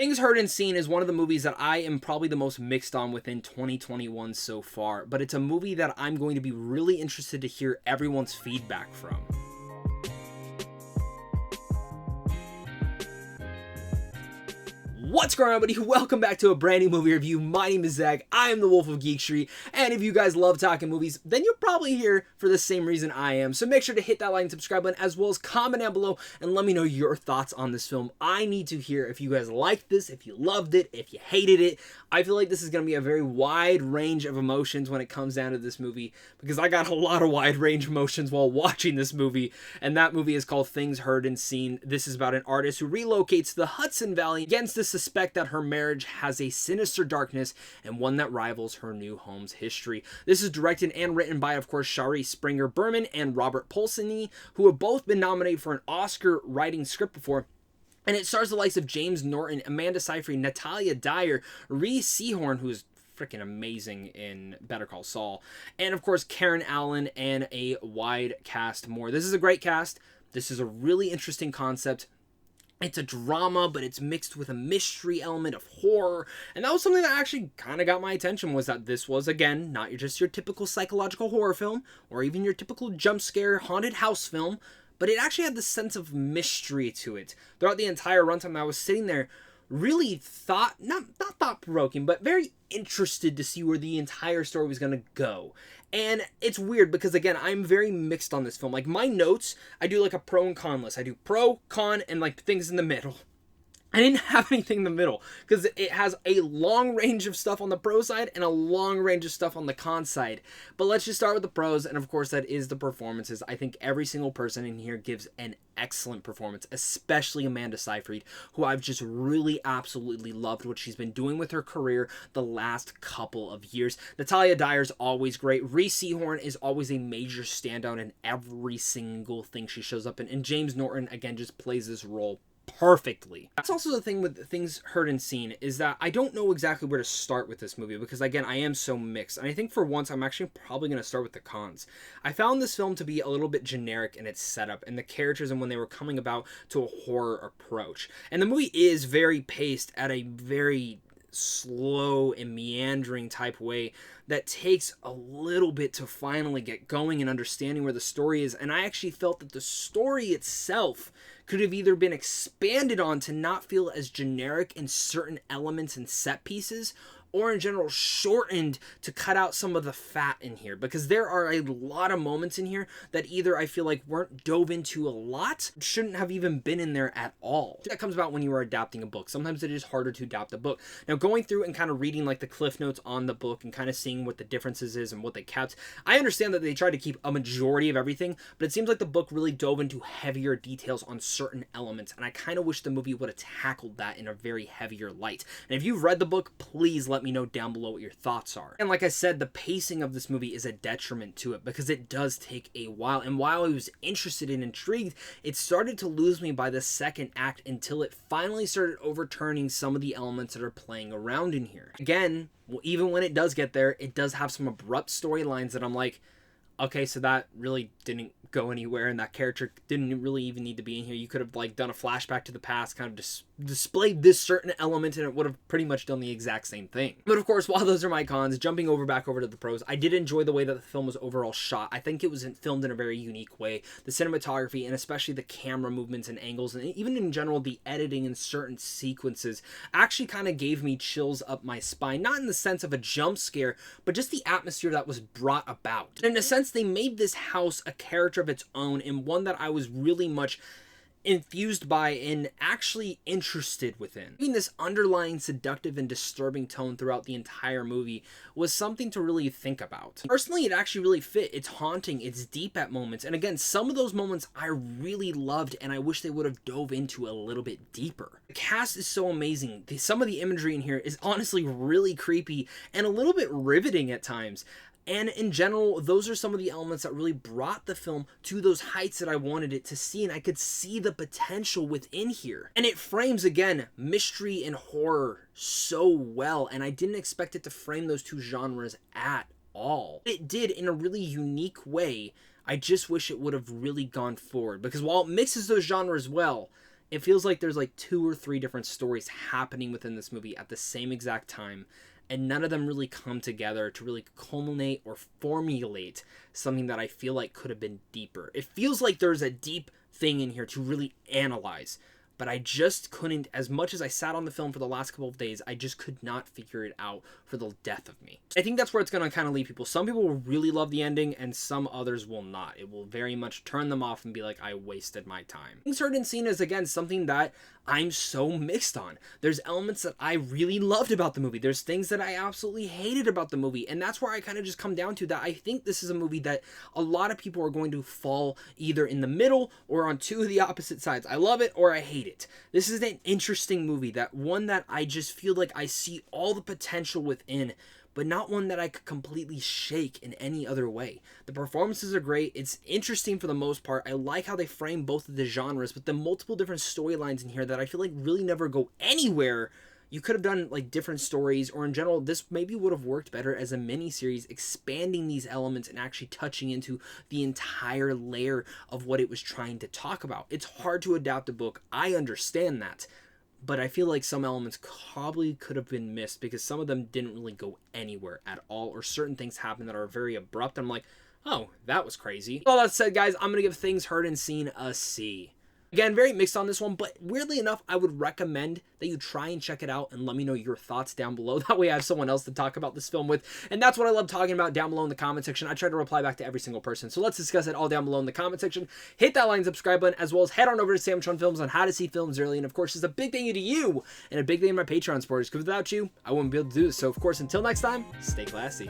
Things Heard and Seen is one of the movies that I am probably the most mixed on within 2021 so far, but it's a movie that I'm going to be really interested to hear everyone's feedback from. What's going on, everybody? Welcome back to a brand new movie review. My name is Zach. I am the Wolf of Geek Street, and if you guys love talking movies, then you're probably here for the same reason I am. So make sure to hit that like and subscribe button, as well as comment down below and let me know your thoughts on this film. I need to hear if you guys liked this, if you loved it, if you hated it. I feel like this is going to be a very wide range of emotions when it comes down to this movie, because I got a lot of wide range emotions while watching this movie, and that movie is called Things Heard and Seen. This is about an artist who relocates to the Hudson Valley against the suspect that her marriage has a sinister darkness and one that rivals her new home's history. This is directed and written by, of course, Shari Springer Berman and Robert Polsini, who have both been nominated for an Oscar writing script before. And it stars the likes of James Norton, Amanda Seyfried, Natalia Dyer, Rhys Seehorn, who's freaking amazing in Better Call Saul, and of course Karen Allen, and a wide cast more. This is a great cast. This is a really interesting concept. It's a drama, but it's mixed with a mystery element of horror. And that was something that actually kind of got my attention, was that this was, again, not just your typical psychological horror film, or even your typical jump scare haunted house film, but it actually had this sense of mystery to it. Throughout the entire runtime, I was sitting there really not thought-provoking, but very interested to see where the entire story was going to go. And it's weird because, again, I'm very mixed on this film. Like, my notes, I do like a pro and con list. I do pro, con, and like things in the middle. I didn't have anything in the middle because it has a long range of stuff on the pro side and a long range of stuff on the con side. But let's just start with the pros, and of course that is the performances. I think every single person in here gives an excellent performance, especially Amanda Seyfried, who I've just really absolutely loved what she's been doing with her career the last couple of years. Natalia Dyer is always great. Rhys Seehorn is always a major standout in every single thing she shows up in. And James Norton, again, just plays this role perfectly. That's also the thing with Things Heard and Seen, is that I don't know exactly where to start with this movie, because again, I am so mixed. And I think for once, I'm actually probably going to start with the cons. I found this film to be a little bit generic in its setup and the characters and when they were coming about to a horror approach. And the movie is very paced at a very slow and meandering type way that takes a little bit to finally get going and understanding where the story is. And I actually felt that the story itself could have either been expanded on to not feel as generic in certain elements and set pieces, or in general shortened to cut out some of the fat in here, because there are a lot of moments in here that either I feel like weren't dove into a lot, shouldn't have even been in there at all. That comes about when you are adapting a book. Sometimes it is harder to adapt a book. Now, going through and kind of reading like the cliff notes on the book and kind of seeing what the differences is and what they kept, I understand that they tried to keep a majority of everything, but it seems like the book really dove into heavier details on certain elements, and I kind of wish the movie would have tackled that in a very heavier light. And if you've read the book, please let me know down below what your thoughts are. And like I said, the pacing of this movie is a detriment to it, because it does take a while. And while I was interested and intrigued, it started to lose me by the second act until it finally started overturning some of the elements that are playing around in here. Again, even when it does get there, it does have some abrupt storylines that I'm like, okay, so that really didn't go anywhere, and that character didn't really even need to be in here. You could have like done a flashback to the past, kind of displayed this certain element, and it would have pretty much done the exact same thing. But of course, while those are my cons, jumping back over to the pros, I did enjoy the way that the film was overall shot. I think it was filmed in a very unique way. The cinematography, and especially the camera movements and angles, and even in general the editing in certain sequences, actually kind of gave me chills up my spine. Not in the sense of a jump scare, but just the atmosphere that was brought about. And in a sense, they made this house a character of its own, and one that I was really much infused by and actually interested within. Having this underlying seductive and disturbing tone throughout the entire movie was something to really think about. Personally, it actually really fit. It's haunting, it's deep at moments, and again, some of those moments I really loved, and I wish they would have dove into a little bit deeper. The cast is so amazing. Some of the imagery in here is honestly really creepy and a little bit riveting at times. And in general, those are some of the elements that really brought the film to those heights that I wanted it to see, and I could see the potential within here. And it frames, again, mystery and horror so well, and I didn't expect it to frame those two genres at all. It did in a really unique way. I just wish it would have really gone forward, because while it mixes those genres well, It feels like there's like 2 or 3 different stories happening within this movie at the same exact time, and none of them really come together to really culminate or formulate something that I feel like could have been deeper. It feels like there's a deep thing in here to really analyze, but I just couldn't. As much as I sat on the film for the last couple of days, I just could not figure it out for the death of me. I think that's where it's going to kind of leave people. Some people will really love the ending, and some others will not. It will very much turn them off and be like, I wasted my time. Things heard and seen is, again, something that I'm so mixed on. There's elements that I really loved about the movie. There's things that I absolutely hated about the movie, and that's where I kind of just come down to that. I think this is a movie that a lot of people are going to fall either in the middle or on 2 of the opposite sides. I love it or I hate it. This is an interesting movie, that one that I just feel like I see all the potential within, but not one that I could completely shake in any other way. The performances are great. It's interesting for the most part. I like how they frame both of the genres, but the multiple different storylines in here that I feel like really never go anywhere. You could have done like different stories, or in general, this maybe would have worked better as a mini-series, expanding these elements and actually touching into the entire layer of what it was trying to talk about. It's hard to adapt a book. I understand that. But I feel like some elements probably could have been missed because some of them didn't really go anywhere at all, or certain things happen that are very abrupt. I'm like, oh, that was crazy. All that said, guys, I'm going to give Things Heard and Seen a C. Again, very mixed on this one, but weirdly enough, I would recommend that you try and check it out and let me know your thoughts down below. That way I have someone else to talk about this film with, and that's what I love talking about down below in the comment section. I try to reply back to every single person, so let's discuss it all down below in the comment section. Hit that like and subscribe button, as well as head on over to Sam Chun Films on how to see films early, and of course, it's a big thank you to you, and a big thank you to my Patreon supporters, because without you, I wouldn't be able to do this. So of course, until next time, stay classy.